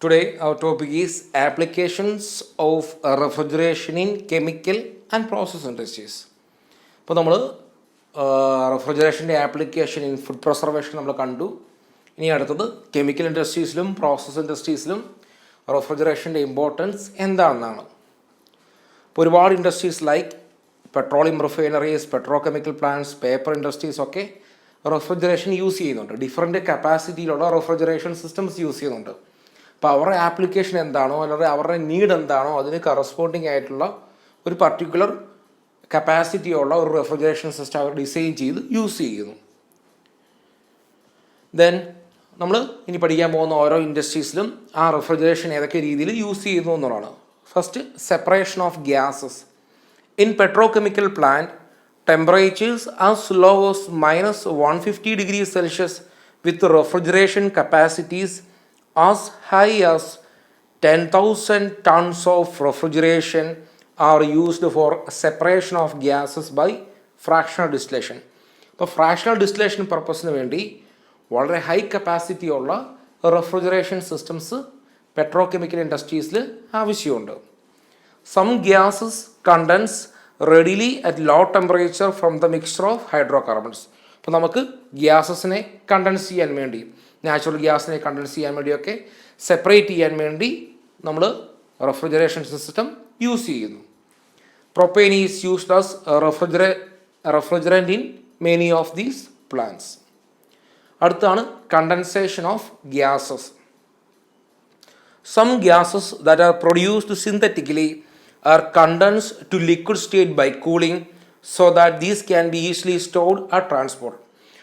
Today, our topic is applications of refrigeration in chemical and process industries. ഇപ്പോൾ നമ്മൾ റെഫ്രിജറേഷൻ്റെ application in food preservation നമ്മൾ കണ്ടു. ഇനി അടുത്തത് കെമിക്കൽ ഇൻഡസ്ട്രീസിലും പ്രോസസ് ഇൻഡസ്ട്രീസിലും റെഫ്രിജറേഷൻ്റെ ഇമ്പോർട്ടൻസ് എന്താണെന്നാണ്. ഇപ്പോൾ ഒരുപാട് industries like petroleum refineries, petro chemical plants, paper industries ഒക്കെ റെഫ്രിജറേഷൻ യൂസ് ചെയ്യുന്നുണ്ട്. ഡിഫറെൻറ്റ് കപ്പാസിറ്റിയിലുള്ള റെഫ്രിജറേഷൻ സിസ്റ്റംസ് യൂസ് ചെയ്യുന്നുണ്ട്. അപ്പോൾ അവരുടെ ആപ്ലിക്കേഷൻ എന്താണോ അല്ലെങ്കിൽ അവരുടെ നീഡ് എന്താണോ അതിന് കറസ്പോണ്ടിങ് ആയിട്ടുള്ള ഒരു പർട്ടിക്കുലർ കപ്പാസിറ്റിയുള്ള ഒരു റെഫ്രിജറേഷൻ സിസ്റ്റം അവർ ഡിസൈൻ ചെയ്ത് യൂസ് ചെയ്യുന്നു. ദെൻ നമ്മൾ ഇനി പഠിക്കാൻ പോകുന്ന ഓരോ ഇൻഡസ്ട്രീസിലും ആ റെഫ്രിജറേഷൻ ഏതൊക്കെ രീതിയിൽ യൂസ് ചെയ്യുന്നു എന്നുള്ളതാണ്. First, separation of gases. In petrochemical plant, temperatures as low as -150 degrees Celsius with refrigeration capacities as high as 10,000 tons of refrigeration are used for separation of gases by fractional distillation. അപ്പോൾ fractional distillation പർപ്പസിന് വേണ്ടി വളരെ high capacity ഉള്ള refrigeration systems petro chemical ഇൻഡസ്ട്രീസിൽ ആവശ്യമുണ്ട്. Some gases condense readily at low temperature from the mixture of hydrocarbons. അപ്പോൾ നമുക്ക് ഗ്യാസസിനെ contents ചെയ്യാൻ വേണ്ടി, നാച്ചുറൽ ഗ്യാസിനെ കണ്ടൻസ് ചെയ്യാൻ വേണ്ടിയൊക്കെ സെപ്പറേറ്റ് ചെയ്യാൻ വേണ്ടി നമ്മൾ റെഫ്രിജറേഷൻ സിസ്റ്റം യൂസ് ചെയ്യുന്നു. Propane is used as refrigerant in many of these plants. അടുത്താണ് condensation of gases. Some gases that are produced synthetically are condensed to liquid state by cooling so that these can be easily stored or transported.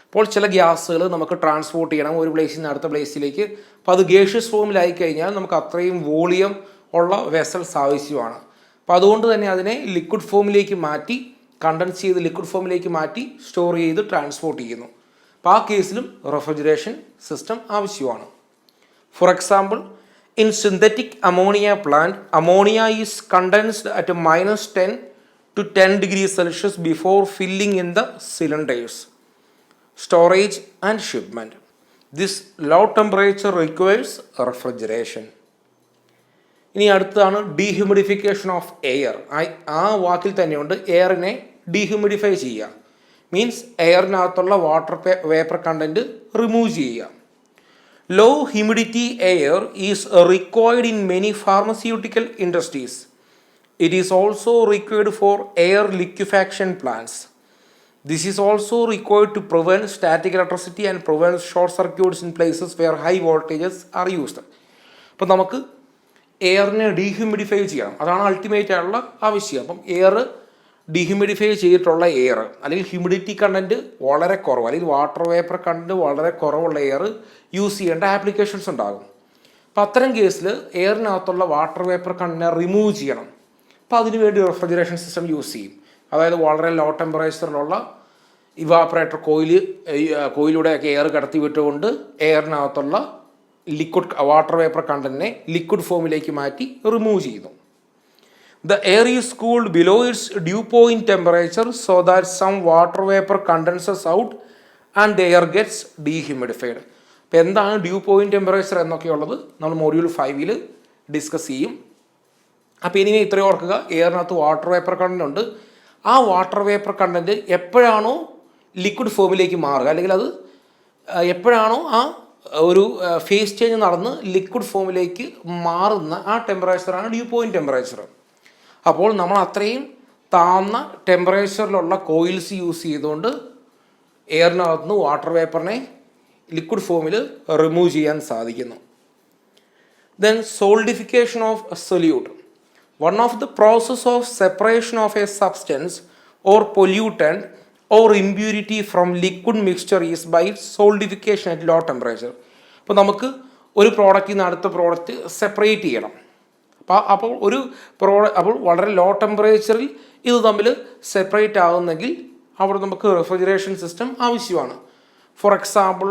അപ്പോൾ ചില ഗ്യാസുകൾ നമുക്ക് transport ചെയ്യണം ഒരു പ്ലേസിൽ നിന്ന് അടുത്ത പ്ലേസിലേക്ക്. അപ്പോൾ അത് ഗേഷ്യസ് ഫോമിലായി കഴിഞ്ഞാൽ നമുക്ക് അത്രയും വോളിയം ഉള്ള വെസൽസ് ആവശ്യമാണ്. അപ്പോൾ അതുകൊണ്ട് തന്നെ അതിനെ ലിക്വിഡ് ഫോമിലേക്ക് മാറ്റി, കണ്ടൻസ് ചെയ്ത് ലിക്വിഡ് ഫോമിലേക്ക് മാറ്റി സ്റ്റോർ ചെയ്ത് ട്രാൻസ്പോർട്ട് ചെയ്യുന്നു. അപ്പോൾ ആ കേസിലും റെഫ്രിജറേഷൻ സിസ്റ്റം ആവശ്യമാണ്. For example, in synthetic ammonia plant, ammonia is condensed at -10 to 10 degrees Celsius before filling in the cylinders, storage and shipment. This low temperature requires refrigeration. ഇനി അടുത്താണ് ഡീഹ്യൂമിഡിഫിക്കേഷൻ ഓഫ് എയർ. ആ വാക്കിൽ തന്നെയുണ്ട് എയറിനെ dehumidify ചെയ്യുക. Means എയറിനകത്തുള്ള water vapour content remove ചെയ്യുക. Low humidity air is required in many pharmaceutical industries. It is also required for air liquefaction plants. This is also required to prevent static electricity and prevent short circuits in places where high voltages are used. അപ്പോൾ നമുക്ക് എയറിനെ ഡീഹ്യൂമിഡിഫൈ ചെയ്യണം, അതാണ് ultimate ആയിട്ടുള്ള ആവശ്യം. അപ്പം air ഡീഹ്യൂമിഡിഫൈ ചെയ്തിട്ടുള്ള air അല്ലെങ്കിൽ humidity content വളരെ കുറവ് അല്ലെങ്കിൽ വാട്ടർ വേപ്പർ കണ്ടൻറ്റ് വളരെ കുറവുള്ള എയർ യൂസ് ചെയ്യേണ്ട ആപ്ലിക്കേഷൻസ് ഉണ്ടാകും. അപ്പോൾ അത്തരം കേസിൽ എയറിനകത്തുള്ള വാട്ടർ വേപ്പർ കണ്ടൻറ്റിനെ റിമൂവ് ചെയ്യണം. അപ്പോൾ അതിനുവേണ്ടി റെഫ്രിജറേഷൻ സിസ്റ്റം യൂസ് ചെയ്യും. അതായത് വളരെ ലോ ടെമ്പറേച്ചറിലുള്ള ഇവാപ്പറേറ്റർ കോയിലൂടെയൊക്കെ എയർ കടത്തി വിട്ടുകൊണ്ട് എയറിനകത്തുള്ള ലിക്വിഡ് വാട്ടർ വേപ്പർ കണ്ടൻറ്റിനെ ലിക്വിഡ് ഫോമിലേക്ക് മാറ്റി റിമൂവ് ചെയ്യുന്നു. The air is cooled below its dew point temperature so that some water vapor condenses out and the air gets dehumidified. അപ്പോൾ എന്താണ് ഡ്യൂ പോയിൻറ്റ് ടെമ്പറേച്ചർ എന്നൊക്കെയുള്ളത് നമ്മൾ module 5 discuss ചെയ്യും. അപ്പോൾ ഇനി ഇത്രയും ഓർക്കുക, എയറിനകത്ത് വാട്ടർ വേപ്പർ കണ്ടൻറ്റ് ഉണ്ട്. ആ വാട്ടർ വേപ്പർ കണ്ടൻറ്റ് എപ്പോഴാണോ ലിക്വിഡ് ഫോമിലേക്ക് മാറുക അല്ലെങ്കിൽ അത് എപ്പോഴാണോ ആ ഒരു ഫേസ് ചേഞ്ച് നടന്ന് ലിക്വിഡ് ഫോമിലേക്ക് മാറുന്ന ആ ടെമ്പറേച്ചറാണ് ഡ്യൂ പോയിൻറ്റ് ടെമ്പറേച്ചർ. അപ്പോൾ നമ്മൾ അത്രയും താഴ്ന്ന ടെമ്പറേച്ചറിലുള്ള കോയിൽസ് യൂസ് ചെയ്തുകൊണ്ട് എയറിനകത്ത് നിന്ന് വാട്ടർ വേപ്പറിനെ ലിക്വിഡ് ഫോമിൽ റിമൂവ് ചെയ്യാൻ സാധിക്കുന്നു. Then solidification of solute. One of the process of separation of a substance or pollutant or impurity from liquid mixture is by solidification at low temperature. അപ്പോൾ നമുക്ക് ഒരു പ്രോഡക്റ്റിൽ നിന്ന് അടുത്ത പ്രോഡക്റ്റ് സെപ്പറേറ്റ് ചെയ്യണം. അപ്പോൾ വളരെ ലോ ടെമ്പറേച്ചറിൽ ഇത് തമ്മിൽ സെപ്പറേറ്റ് ആകുന്നെങ്കിൽ അവിടെ നമുക്ക് റെഫ്രിജറേഷൻ സിസ്റ്റം ആവശ്യമാണ്. ഫോർ എക്സാമ്പിൾ,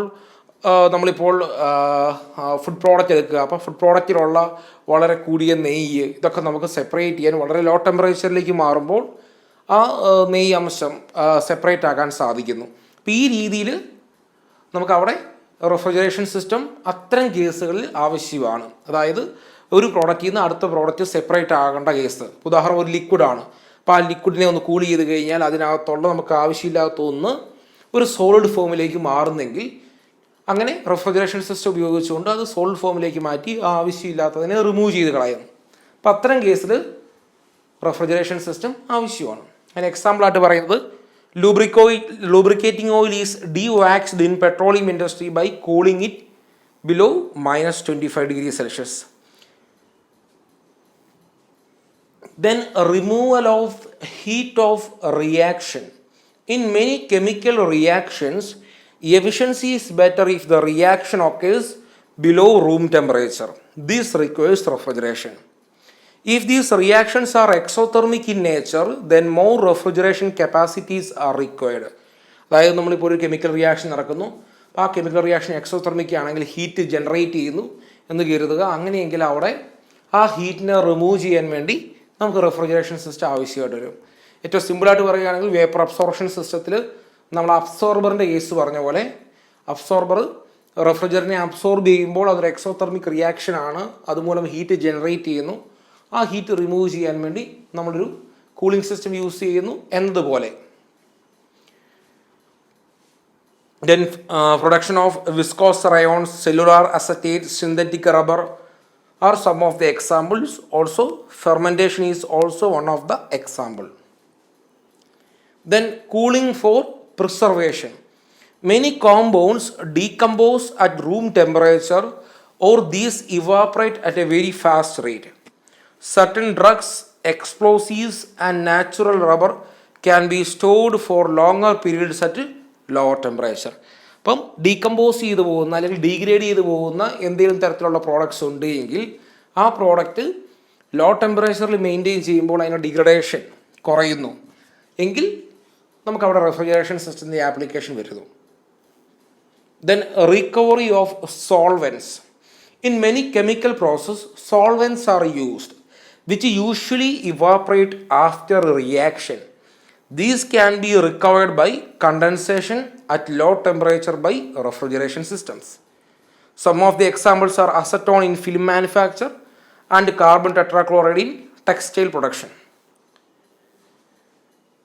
നമ്മളിപ്പോൾ ഫുഡ് പ്രോഡക്റ്റ് എടുക്കുക. അപ്പോൾ ഫുഡ് പ്രോഡക്റ്റിലുള്ള വളരെ കൂടിയ നെയ്യ് ഇതൊക്കെ നമുക്ക് സെപ്പറേറ്റ് ചെയ്യാൻ വളരെ ലോ ടെമ്പറേച്ചറിലേക്ക് മാറുമ്പോൾ ആ നെയ്യ് അംശം സെപ്പറേറ്റ് ആക്കാൻ സാധിക്കുന്നു. അപ്പോൾ ഈ രീതിയിൽ നമുക്കവിടെ റെഫ്രിജറേഷൻ സിസ്റ്റം അത്തരം കേസുകളിൽ ആവശ്യമാണ്. അതായത് ഒരു പ്രോഡക്റ്റിൽ നിന്ന് അടുത്ത പ്രോഡക്റ്റ് സെപ്പറേറ്റ് ആകേണ്ട കേസ്. ഉദാഹരണം ഒരു ലിക്വിഡാണ്. അപ്പോൾ ആ ലിക്വിഡിനെ ഒന്ന് കൂൾ ചെയ്ത് കഴിഞ്ഞാൽ അതിനകത്തുള്ള നമുക്ക് ആവശ്യമില്ലാത്ത ഒന്ന് ഒരു സോളിഡ് ഫോമിലേക്ക് മാറുന്നെങ്കിൽ അങ്ങനെ റെഫ്രിജറേഷൻ സിസ്റ്റം ഉപയോഗിച്ചുകൊണ്ട് അത് സോളിഡ് ഫോമിലേക്ക് മാറ്റി ആവശ്യമില്ലാത്തതിനെ റിമൂവ് ചെയ്ത് കളയുന്നു. അപ്പം അത്തരം കേസിൽ റെഫ്രിജറേഷൻ സിസ്റ്റം ആവശ്യമാണ്. അതിന് എക്സാമ്പിളായിട്ട് പറയുന്നത് lubricating oil is de-waxed in petroleum industry by cooling it below -25 degrees Celsius. Then removal of heat of reaction. In many chemical reactions, efficiency is better if the reaction occurs below room temperature. This requires refrigeration. If these reactions are exothermic in nature, then more refrigeration capacities are required. അതായത് നമ്മളിപ്പോൾ ഒരു chemical reaction നടക്കുന്നു, അപ്പോൾ ആ chemical reaction exothermic ആണെങ്കിൽ heat generate ചെയ്യുന്നു എന്ന് കരുതുക. അങ്ങനെയെങ്കിൽ അവിടെ ആ ഹീറ്റിനെ റിമൂവ് ചെയ്യാൻ വേണ്ടി നമുക്ക് റെഫ്രിജറേഷൻ സിസ്റ്റം ആവശ്യമായിട്ട് വരും. ഏറ്റവും സിമ്പിളായിട്ട് പറയുകയാണെങ്കിൽ വേപ്പർ അബ്സോർപ്ഷൻ സിസ്റ്റത്തിൽ നമ്മൾ അബ്സോർബറിൻ്റെ കേസ് പറഞ്ഞ പോലെ അബ്സോർബർ റെഫ്രിജറന്റിനെ അബ്സോർബ് ചെയ്യുമ്പോൾ അതൊരു എക്സോതെർമിക് റിയാക്ഷൻ ആണ്, അതുമൂലം ഹീറ്റ് ജനറേറ്റ് ചെയ്യുന്നു. ആ ഹീറ്റ് റിമൂവ് ചെയ്യാൻ വേണ്ടി നമ്മളൊരു കൂളിംഗ് സിസ്റ്റം യൂസ് ചെയ്യുന്നു എന്നതുപോലെ. Then production of viscose rayons, cellular acetate, synthetic rubber are some of the examples. Also fermentation is also one of the example. Then cooling for preservation. Many compounds decompose at room temperature or these evaporate at a very fast rate. Certain drugs, explosives and natural rubber can be stored for longer periods at lower temperature. അപ്പം decompose ചെയ്തു പോകുന്ന അല്ലെങ്കിൽ degrade ചെയ്തു പോകുന്ന എന്തെങ്കിലും തരത്തിലുള്ള products ഉണ്ട് എങ്കിൽ ആ പ്രോഡക്റ്റ് ലോ ടെമ്പറേച്ചറിൽ മെയിൻറ്റെയിൻ ചെയ്യുമ്പോൾ അതിൻ്റെ ഡിഗ്രഡേഷൻ കുറയുന്നു എങ്കിൽ നമുക്കവിടെ റെഫ്രിജറേഷൻ സിസ്റ്റത്തിൻ്റെ ആപ്ലിക്കേഷൻ വരുന്നു. Then recovery of solvents. In many chemical processes, solvents are used, which usually evaporate after reaction. These can be recovered by condensation at low temperature by refrigeration systems. Some of the examples are acetone in film manufacture and carbon tetrachloride in textile production.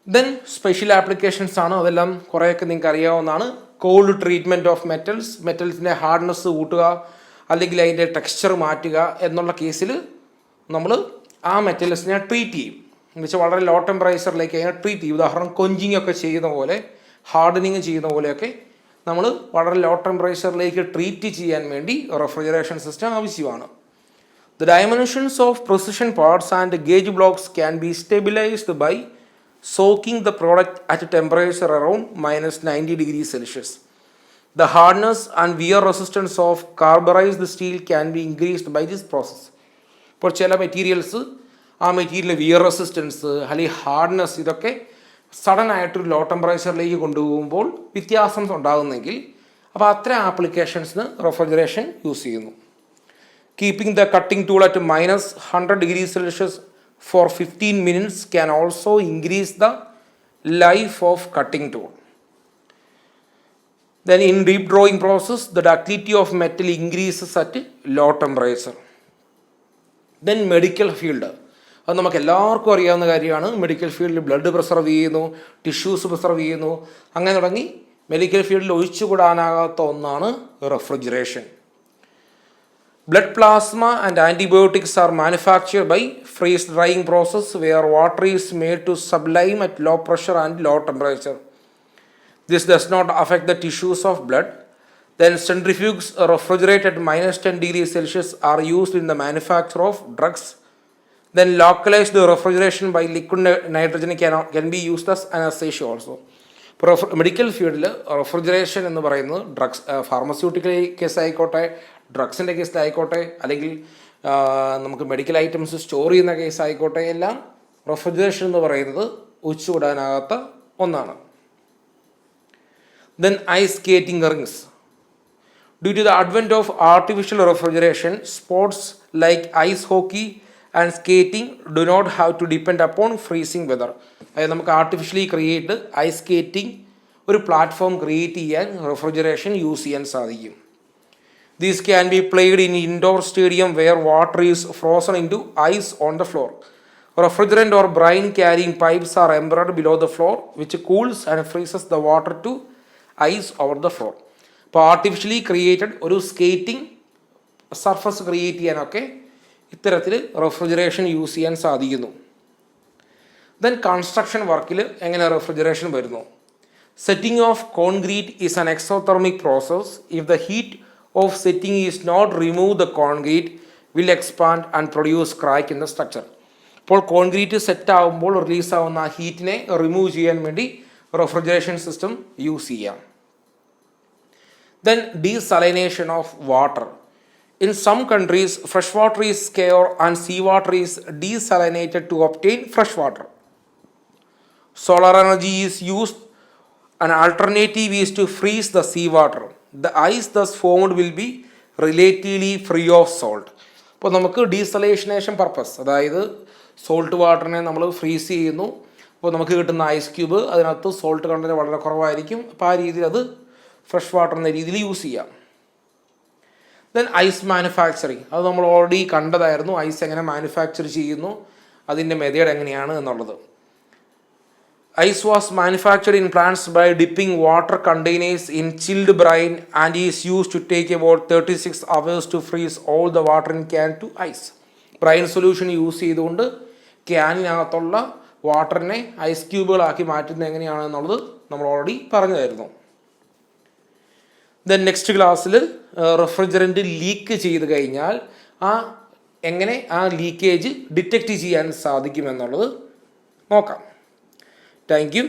Then special applications ആണ്, അതെല്ലാം കുറേയൊക്കെ നിങ്ങൾക്ക് അറിയാവുന്നതാണ്. Called treatment of മെറ്റൽസിൻ്റെ hardness കൂട്ടുക അല്ലെങ്കിൽ അതിൻ്റെ texture മാറ്റുക എന്നുള്ള കേസിൽ നമ്മൾ ആ മെറ്റൽസിനെ ട്രീറ്റ് ചെയ്യും. എന്ന് വെച്ചാൽ വളരെ ലോ ടെമ്പറേച്ചറിലേക്ക് അതിനെ ട്രീറ്റ് ചെയ്യും. ഉദാഹരണം കൊഞ്ചിങ് ഒക്കെ ചെയ്യുന്ന പോലെ, ഹാർഡനിങ് ചെയ്യുന്ന പോലെയൊക്കെ നമ്മൾ വളരെ ലോ ടെമ്പറേച്ചറിലേക്ക് ട്രീറ്റ് ചെയ്യാൻ വേണ്ടി റെഫ്രിജറേഷൻ സിസ്റ്റം ആവശ്യമാണ്. The dimensions of precision parts and gauge blocks can be stabilised by soaking the product at temperature around -90 degrees Celsius. The hardness and wear resistance of carburized steel can be increased by this process. ഇപ്പോൾ ചില materials ആ material wear resistance അല്ലെങ്കിൽ hardness ഇതൊക്കെ sudden ആയിട്ടൊരു law ടെമ്പറേച്ചറിലേക്ക് കൊണ്ടുപോകുമ്പോൾ വ്യത്യാസം ഉണ്ടാകുന്നെങ്കിൽ അപ്പോൾ അത്തരം ആപ്ലിക്കേഷൻസിന് റെഫ്രിജറേഷൻ യൂസ് ചെയ്യുന്നു. Keeping the cutting tool at -100 degrees Celsius for 15 minutes can also increase the life of cutting tool. Then in deep drawing process, the ductility of metal increases at low temperature. Then medical field. അത് നമുക്ക് എല്ലാവർക്കും അറിയാവുന്ന കാര്യമാണ്. Medical ഫീൽഡിൽ blood preserve ചെയ്യുന്നു, tissues preserve ചെയ്യുന്നു, അങ്ങനെ തുടങ്ങി മെഡിക്കൽ ഫീൽഡിൽ ഒഴിച്ചുകൂടാനാകാത്ത ഒന്നാണ് refrigeration. Blood plasma and antibiotics are manufactured by freeze drying process where water is made to sublime at low pressure and low temperature. This does not affect the tissues of blood. Then centrifuges refrigerated at -10 degrees Celsius are used in the manufacture of drugs. Then localized refrigeration by liquid nitrogen can be used as anesthesia also. Medical ഫീൽഡിൽ refrigeration എന്ന് പറയുന്നത് drugs, pharmaceutical case ആയിക്കോട്ടെ, ഡ്രഗ്സിൻ്റെ കേസിലായിക്കോട്ടെ, അല്ലെങ്കിൽ നമുക്ക് medical items store ചെയ്യുന്ന case ആയിക്കോട്ടെ, എല്ലാം refrigeration എന്ന് പറയുന്നത് ഒഴിച്ചുകൂടാനാകാത്ത ഒന്നാണ്. Then ice skating rings. Due to the advent of artificial refrigeration, sports like ice hockey and skating do not have to depend upon freezing weather. അതായത് നമുക്ക് ആർട്ടിഫിഷ്യലി ക്രിയേറ്റ് ഐസ് സ്കേറ്റിംഗ് ഒരു platform create ചെയ്യാൻ refrigeration use ചെയ്യാൻ സാധിക്കും. These can be played in indoor stadium where water is frozen into ice on the floor. Refrigerant or brine carrying pipes are embedded below the floor, which cools and freezes the water to ice over the floor. അപ്പോൾ artificially created ഒരു skating surface create ചെയ്യാനൊക്കെ ഇത്തരത്തിൽ refrigeration use ചെയ്യാൻ സാധിക്കുന്നു. Then construction വർക്കിൽ എങ്ങനെ refrigeration വരുന്നു? Setting of concrete is an exothermic process. If the heat of setting is not remove the concrete will expand and produce crack in the structure. അപ്പോൾ concrete set ആകുമ്പോൾ റിലീസാവുന്ന ആ ഹീറ്റിനെ റിമൂവ് ചെയ്യാൻ വേണ്ടി റെഫ്രിജറേഷൻ സിസ്റ്റം യൂസ് ചെയ്യാം. Then desalination of water. In some countries, fresh water is scarce and seawater is desalinated to obtain fresh water. Solar energy is used. An alternative is to freeze the seawater. The ice thus formed will be relatively free of salt. അപ്പോൾ നമുക്ക് ഡീസലേഷനേഷൻ purpose, അതായത് salt വാട്ടറിനെ നമ്മൾ freeze ചെയ്യുന്നു. അപ്പോൾ നമുക്ക് കിട്ടുന്ന ice cube അതിനകത്ത് salt content വളരെ കുറവായിരിക്കും. അപ്പോൾ ആ രീതിയിൽ അത് ഫ്രഷ് വാട്ടർ എന്ന രീതിയിൽ യൂസ് ചെയ്യാം. ദെൻ ഐസ് മാനുഫാക്ചറിങ്, അത് നമ്മൾ ഓൾറെഡി കണ്ടതായിരുന്നു. ഐസ് എങ്ങനെ മാനുഫാക്ചർ ചെയ്യുന്നു, അതിൻ്റെ മെത്തേഡ് എങ്ങനെയാണ് എന്നുള്ളത്. Ice was manufactured in plants by dipping water containers in chilled brine and is use to take about 36 hours to freeze all the water in can to ice. Brine solution use ചെയ്തുകൊണ്ട് ക്യാനിനകത്തുള്ള വാട്ടറിനെ ice ക്യൂബുകളാക്കി മാറ്റുന്നത് എങ്ങനെയാണെന്നുള്ളത് നമ്മൾ already പറഞ്ഞതായിരുന്നു. Then next ക്ലാസ്സിൽ refrigerant leak ചെയ്ത് കഴിഞ്ഞാൽ എങ്ങനെ ആ ലീക്കേജ് ഡിറ്റക്റ്റ് ചെയ്യാൻ സാധിക്കുമെന്നുള്ളത് നോക്കാം. Thank you.